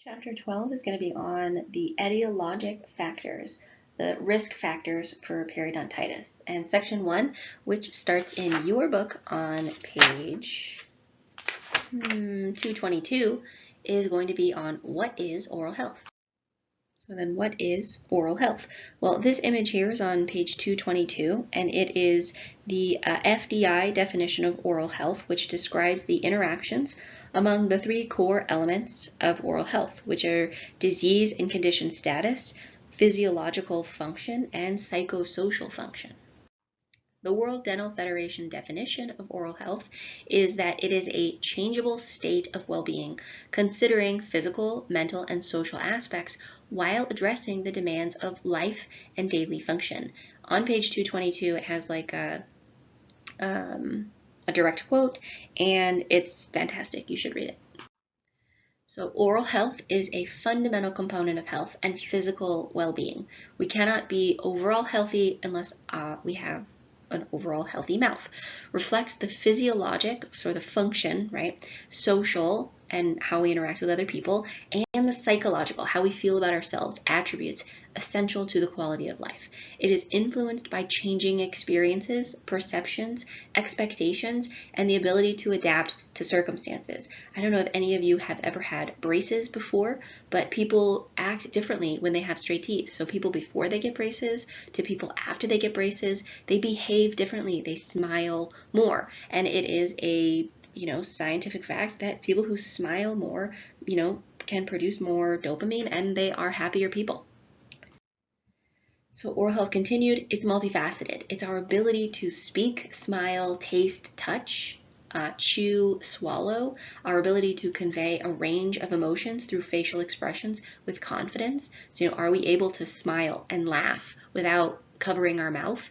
Chapter 12 is going to be on the etiologic factors, the risk factors for periodontitis. And section 1, which starts in your book on page 222, is going to be on what is oral health. So then what is oral health? Well, this image here is on page 222, and it is the FDI definition of oral health, which describes the interactions among the three core elements of oral health, which are disease and condition status, physiological function, and psychosocial function. The World Dental Federation definition of oral health is that it is a changeable state of well-being, considering physical, mental, and social aspects while addressing the demands of life and daily function. On page 222, it has like a direct quote, and it's fantastic. You should read it. So oral health is a fundamental component of health and physical well-being. We cannot be overall healthy unless we have an overall healthy mouth. Reflects the physiologic, so the function, right, social, and how we interact with other people, and the psychological, how we feel about ourselves, attributes essential to the quality of life. It is influenced by changing experiences, perceptions, expectations, and the ability to adapt to circumstances. I don't know if any of you have ever had braces before, but people act differently when they have straight teeth. So people before they get braces to people after they get braces, they behave differently. They smile more. And it is a scientific fact that people who smile more, can produce more dopamine, and they are happier people. So oral health continued, it's multifaceted. It's our ability to speak, smile, taste, touch, chew, swallow, our ability to convey a range of emotions through facial expressions with confidence. So, are we able to smile and laugh without covering our mouth,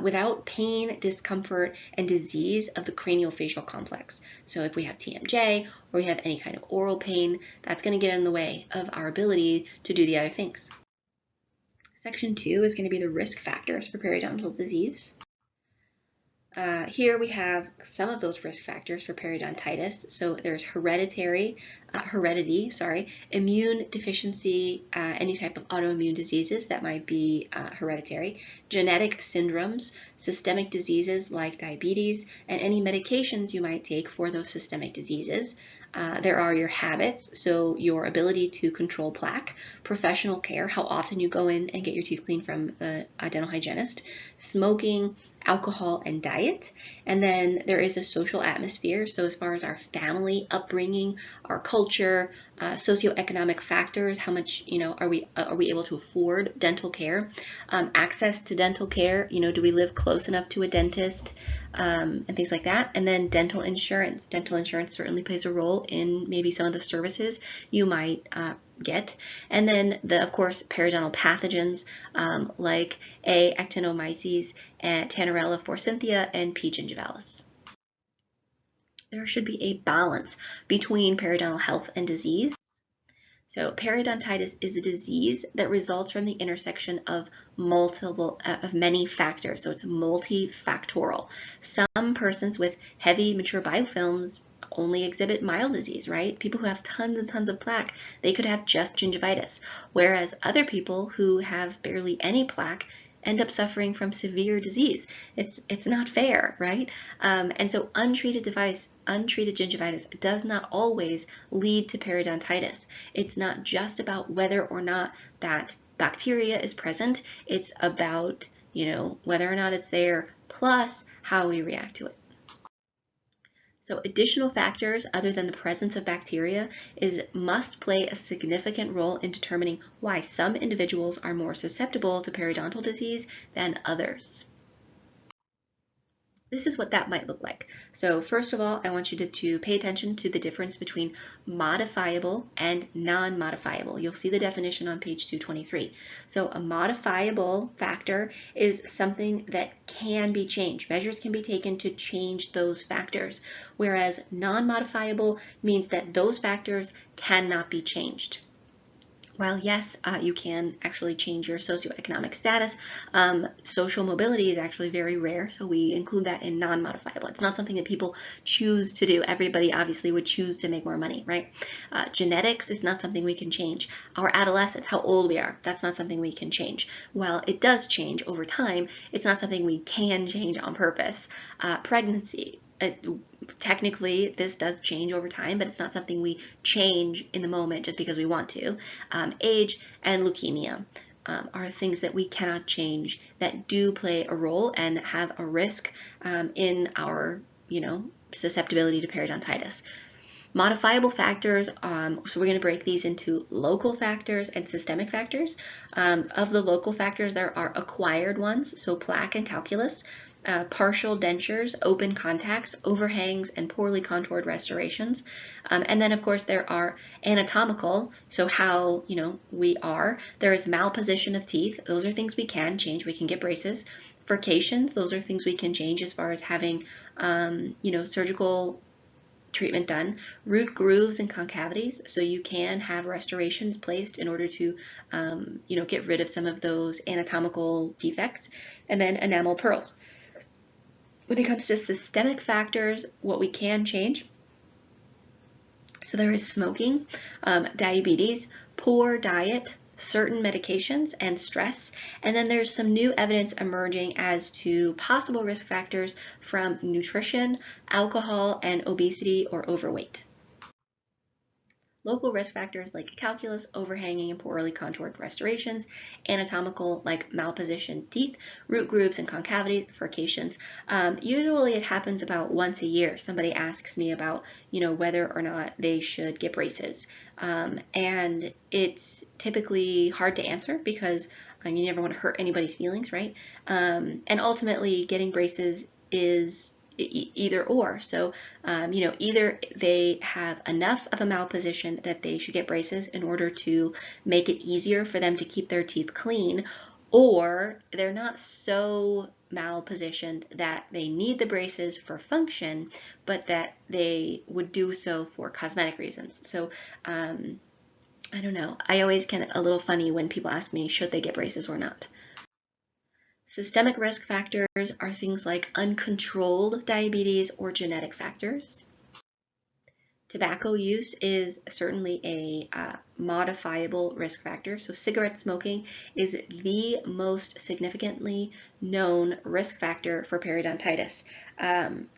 without pain, discomfort, and disease of the craniofacial complex? So if we have TMJ or we have any kind of oral pain, that's going to get in the way of our ability to do the other things. Section 2 is going to be the risk factors for periodontal disease. Here we have some of those risk factors for periodontitis. So there's heredity, immune deficiency, any type of autoimmune diseases that might be hereditary, genetic syndromes, systemic diseases like diabetes, and any medications you might take for those systemic diseases. There are your habits, so your ability to control plaque, professional care, how often you go in and get your teeth cleaned from a dental hygienist, smoking, alcohol, and diet. And then there is a social atmosphere, so as far as our family upbringing, our culture, socioeconomic factors, how much are we able to afford dental care, access to dental care, do we live close enough to a dentist, and things like that. And then dental insurance certainly plays a role in maybe some of the services you might get. And then of course periodontal pathogens like A. actinomyces, and Tannerella forsythia, and P. gingivalis. There should be a balance between periodontal health and disease. So periodontitis is a disease that results from the intersection of many factors. So it's multifactorial. Some persons with heavy mature biofilms only exhibit mild disease, right? People who have tons and tons of plaque, they could have just gingivitis, whereas other people who have barely any plaque end up suffering from severe disease. It's not fair, right? And so untreated gingivitis does not always lead to periodontitis. It's not just about whether or not that bacteria is present. It's about, whether or not it's there, plus how we react to it. So additional factors other than the presence of bacteria must play a significant role in determining why some individuals are more susceptible to periodontal disease than others. This is what that might look like. So first of all, I want you to pay attention to the difference between modifiable and non-modifiable. You'll see the definition on page 223. So a modifiable factor is something that can be changed. Measures can be taken to change those factors, whereas non-modifiable means that those factors cannot be changed. While yes, you can actually change your socioeconomic status, social mobility is actually very rare, so we include that in non-modifiable. It's not something that people choose to do. Everybody obviously would choose to make more money, right? Genetics is not something we can change. Our adolescence, how old we are, that's not something we can change. While it does change over time, it's not something we can change on purpose. Pregnancy, technically this does change over time, but it's not something we change in the moment just because we want to. Age and leukemia are things that we cannot change that do play a role and have a risk in our, susceptibility to periodontitis. Modifiable factors, so we're going to break these into local factors and systemic factors. Of the local factors, there are acquired ones, so plaque and calculus, partial dentures, open contacts, overhangs, and poorly contoured restorations. And then, of course, there are anatomical, so how, we are. There is malposition of teeth. Those are things we can change. We can get braces. Furcations, those are things we can change as far as having, surgical treatment done. Root grooves and concavities, so you can have restorations placed in order to get rid of some of those anatomical defects. And then enamel pearls. When it comes to systemic factors, what we can change, so there is smoking, diabetes, poor diet, certain medications, and stress. And then there's some new evidence emerging as to possible risk factors from nutrition, alcohol, and obesity or overweight. Local risk factors like calculus, overhanging, and poorly contoured restorations, anatomical like malpositioned teeth, root grooves and concavities, furcations. Usually it happens about once a year. Somebody asks me about, whether or not they should get braces. And it's typically hard to answer because you never want to hurt anybody's feelings, right? And ultimately getting braces is either or. So, either they have enough of a malposition that they should get braces in order to make it easier for them to keep their teeth clean, or they're not so malpositioned that they need the braces for function, but that they would do so for cosmetic reasons. So, I don't know. I always get a little funny when people ask me, should they get braces or not? Systemic risk factors are things like uncontrolled diabetes or genetic factors. Tobacco use is certainly a modifiable risk factor. So cigarette smoking is the most significantly known risk factor for periodontitis.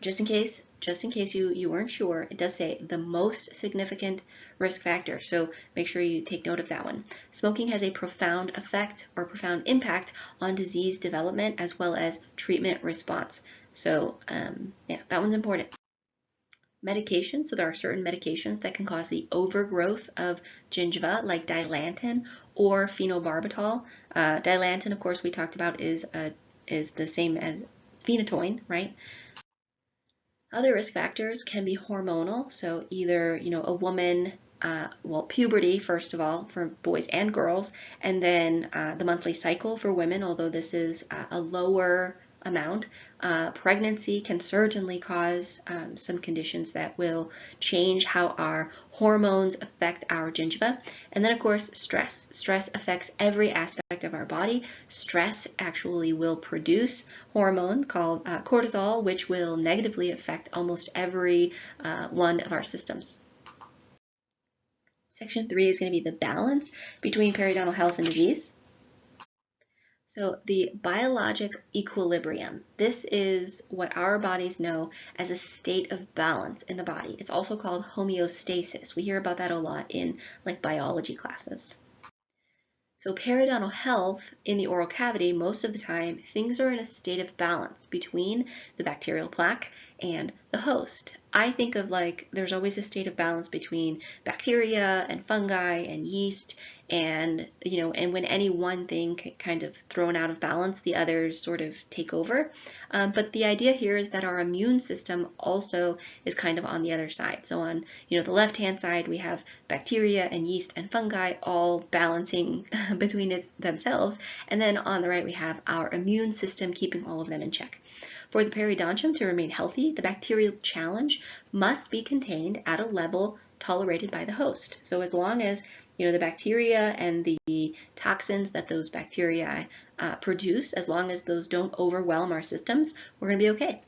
Just in case you weren't sure, it does say the most significant risk factor. So make sure you take note of that one. Smoking has a profound effect or profound impact on disease development as well as treatment response. So that one's important. Medication, so there are certain medications that can cause the overgrowth of gingiva, like dilantin or phenobarbital. Dilantin, of course, we talked about is the same as phenytoin, right? Other risk factors can be hormonal, so either a woman, puberty first of all for boys and girls, and then the monthly cycle for women, although this is a lower amount. Pregnancy can certainly cause some conditions that will change how our hormones affect our gingiva. And then, of course, stress. Stress affects every aspect of our body. Stress actually will produce hormone called cortisol, which will negatively affect almost every one of our systems. Section 3 is going to be the balance between periodontal health and disease. So the biologic equilibrium, this is what our bodies know as a state of balance in the body. It's also called homeostasis. We hear about that a lot in biology classes. So periodontal health in the oral cavity, most of the time, things are in a state of balance between the bacterial plaque and the host. I think of there's always a state of balance between bacteria and fungi and yeast, and when any one thing kind of thrown out of balance, the others sort of take over. But the idea here is that our immune system also is kind of on the other side. So on the left-hand side, we have bacteria and yeast and fungi all balancing between themselves, and then on the right we have our immune system keeping all of them in check. For the periodontium to remain healthy, the bacterial challenge must be contained at a level tolerated by the host. So as long as the bacteria and the toxins that those bacteria produce, as long as those don't overwhelm our systems, we're going to be okay.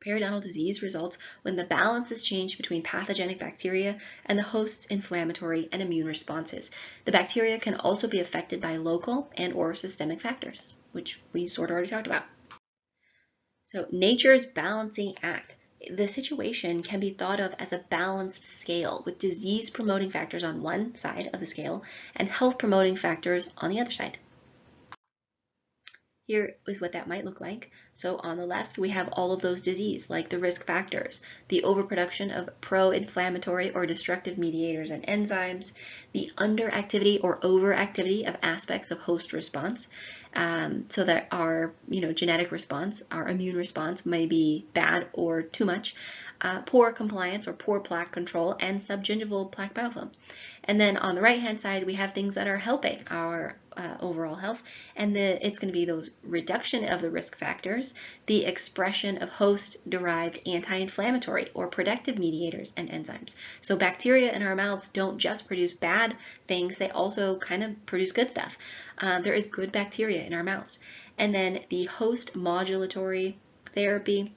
Periodontal disease results when the balance is changed between pathogenic bacteria and the host's inflammatory and immune responses. The bacteria can also be affected by local and/or systemic factors, which we sort of already talked about. So nature's balancing act. The situation can be thought of as a balanced scale with disease-promoting factors on one side of the scale and health-promoting factors on the other side. Here is what that might look like. So on the left, we have all of those diseases, like the risk factors, the overproduction of pro-inflammatory or destructive mediators and enzymes, the underactivity or overactivity of aspects of host response, so that our genetic response, our immune response may be bad or too much, poor compliance or poor plaque control, and subgingival plaque biofilm. And then on the right-hand side, we have things that are helping our overall health, and it's going to be those reduction of the risk factors, the expression of host-derived anti-inflammatory or protective mediators and enzymes. So bacteria in our mouths don't just produce bad things, they also kind of produce good stuff. There is good bacteria in our mouths. And then the host modulatory therapy,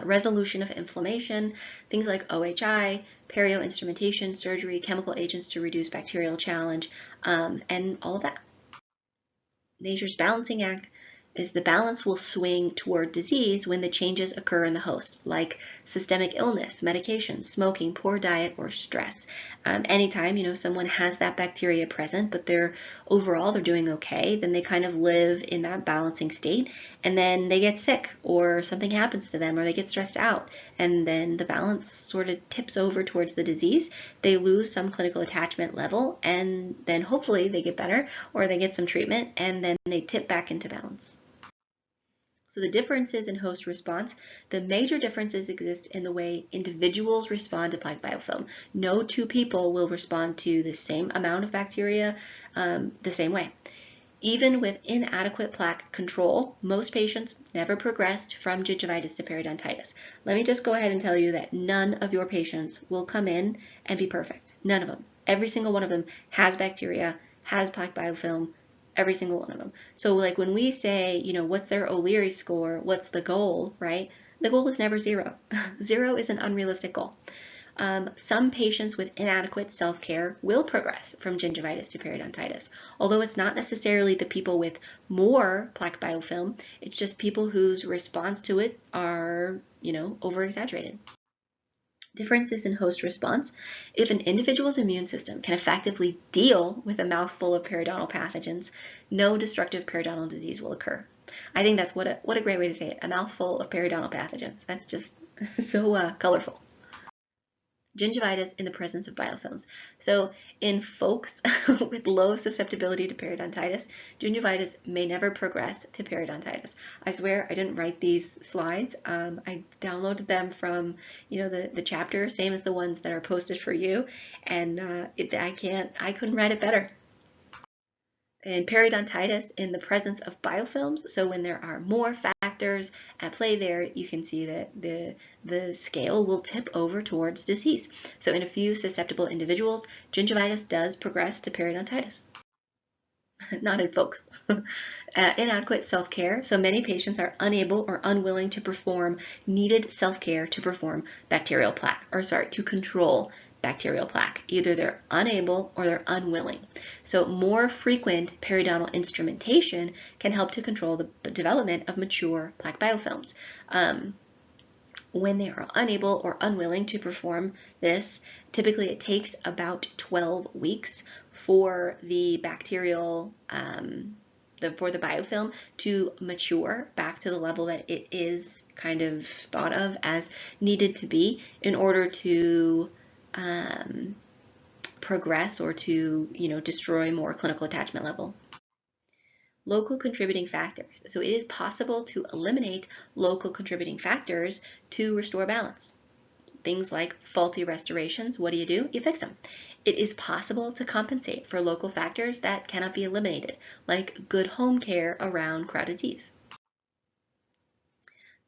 resolution of inflammation, things like OHI, perio instrumentation, surgery, chemical agents to reduce bacterial challenge, and all of that. Nature's balancing act is the balance will swing toward disease when the changes occur in the host, like systemic illness, medication, smoking, poor diet, or stress. Anytime someone has that bacteria present, but they're doing okay, then they kind of live in that balancing state, and then they get sick, or something happens to them, or they get stressed out, and then the balance sort of tips over towards the disease. They lose some clinical attachment level, and then hopefully they get better, or they get some treatment, and then they tip back into balance. So the differences in host response, the major differences exist in the way individuals respond to plaque biofilm. No two people will respond to the same amount of bacteria the same way. Even with inadequate plaque control, most patients never progressed from gingivitis to periodontitis. Let me just go ahead and tell you that none of your patients will come in and be perfect. None of them. Every single one of them has bacteria, has plaque biofilm, every single one of them. So like when we say, what's their O'Leary score, what's the goal, right? The goal is never 0. 0 is an unrealistic goal. Some patients with inadequate self-care will progress from gingivitis to periodontitis, although it's not necessarily the people with more plaque biofilm, it's just people whose response to it are, over-exaggerated. Differences in host response. If an individual's immune system can effectively deal with a mouthful of periodontal pathogens, no destructive periodontal disease will occur. I think that's what a great way to say it, a mouthful of periodontal pathogens. That's just so colorful. Gingivitis in the presence of biofilms. So in folks with low susceptibility to periodontitis, gingivitis may never progress to periodontitis. I swear I didn't write these slides. I downloaded them from the chapter, same as the ones that are posted for you, and I couldn't write it better. In periodontitis in the presence of biofilms, so when there are more factors at play there, you can see that the scale will tip over towards disease. So in a few susceptible individuals, gingivitis does progress to periodontitis. Not in folks. Inadequate self-care. So many patients are unable or unwilling to perform needed self-care to perform bacterial plaque, to control bacterial plaque. Either they're unable or they're unwilling. So more frequent periodontal instrumentation can help to control the development of mature plaque biofilms. When they are unable or unwilling to perform this, typically it takes about 12 weeks for the bacterial, for the biofilm to mature back to the level that it is kind of thought of as needed to be in order to progress or to destroy more clinical attachment level. Local contributing factors. So it is possible to eliminate local contributing factors to restore balance. Things like faulty restorations, what do? You fix them. It is possible to compensate for local factors that cannot be eliminated, like good home care around crowded teeth.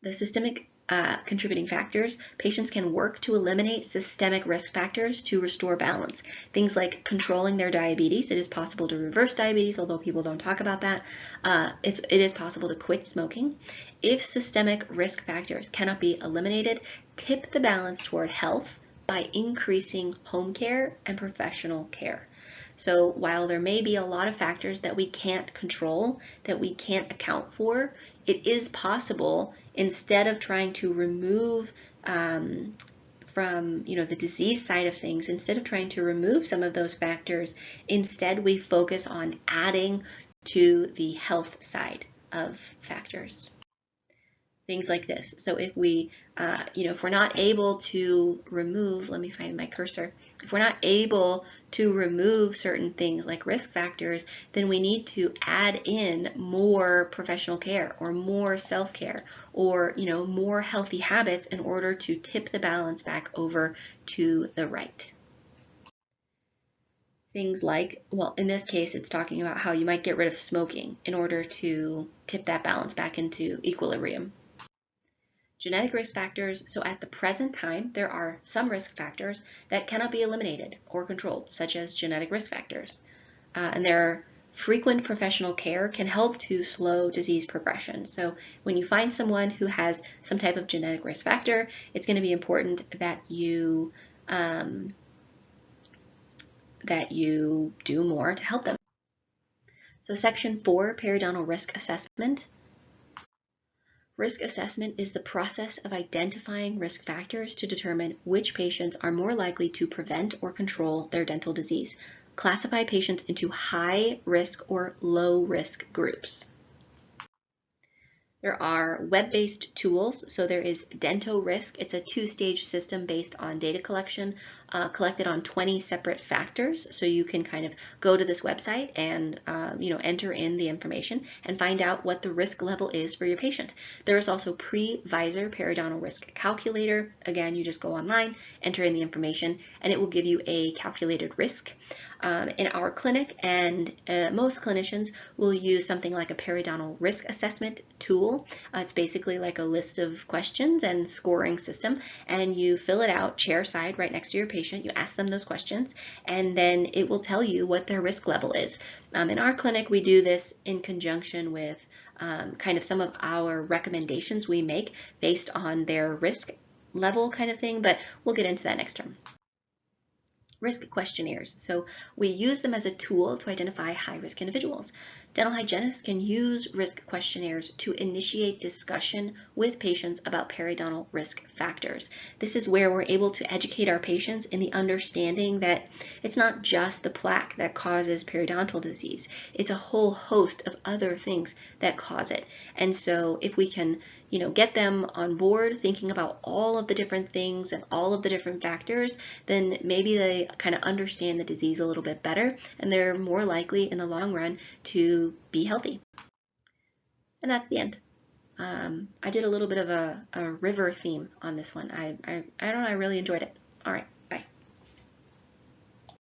The systemic contributing factors, patients can work to eliminate systemic risk factors to restore balance. Things like controlling their diabetes. It is possible to reverse diabetes, although people don't talk about that. It is possible to quit smoking. If systemic risk factors cannot be eliminated, tip the balance toward health by increasing home care and professional care. So while there may be a lot of factors that we can't control, that we can't account for, it is possible, instead of trying to remove from the disease side of things, instead of trying to remove some of those factors, instead we focus on adding to the health side of factors. Things like this. So if we, if we're not able to remove, let me find my cursor. If we're not able to remove certain things like risk factors, then we need to add in more professional care or more self-care or, more healthy habits in order to tip the balance back over to the right. Things like, well, in this case, it's talking about how you might get rid of smoking in order to tip that balance back into equilibrium. Genetic risk factors. So at the present time, there are some risk factors that cannot be eliminated or controlled, such as genetic risk factors. And their frequent professional care can help to slow disease progression. So when you find someone who has some type of genetic risk factor, it's going to be important that you do more to help them. So Section 4, Periodontal Risk Assessment. Risk assessment is the process of identifying risk factors to determine which patients are more likely to prevent or control their dental disease. Classify patients into high risk or low risk groups. There are web-based tools. So there is DentoRisk. It's a two-stage system based on data collection collected on 20 separate factors. So you can kind of go to this website and enter in the information and find out what the risk level is for your patient. There is also Pre-Visor Periodontal Risk Calculator. Again, you just go online, enter in the information, and it will give you a calculated risk. In our clinic, and most clinicians will use something like a periodontal risk assessment tool. It's basically like a list of questions and scoring system, and you fill it out chair side right next to your patient. You ask them those questions, and then it will tell you what their risk level is. In our clinic, we do this in conjunction with kind of some of our recommendations we make based on their risk level kind of thing, but we'll get into that next term. Risk questionnaires. So we use them as a tool to identify high-risk individuals. Dental hygienists can use risk questionnaires to initiate discussion with patients about periodontal risk factors. This is where we're able to educate our patients in the understanding that it's not just the plaque that causes periodontal disease. It's a whole host of other things that cause it. And so if we can get them on board thinking about all of the different things and all of the different factors, then maybe they kind of understand the disease a little bit better, and they're more likely in the long run to be healthy. And that's the end. I did a little bit of a river theme on this one. I don't know, I really enjoyed it. All right.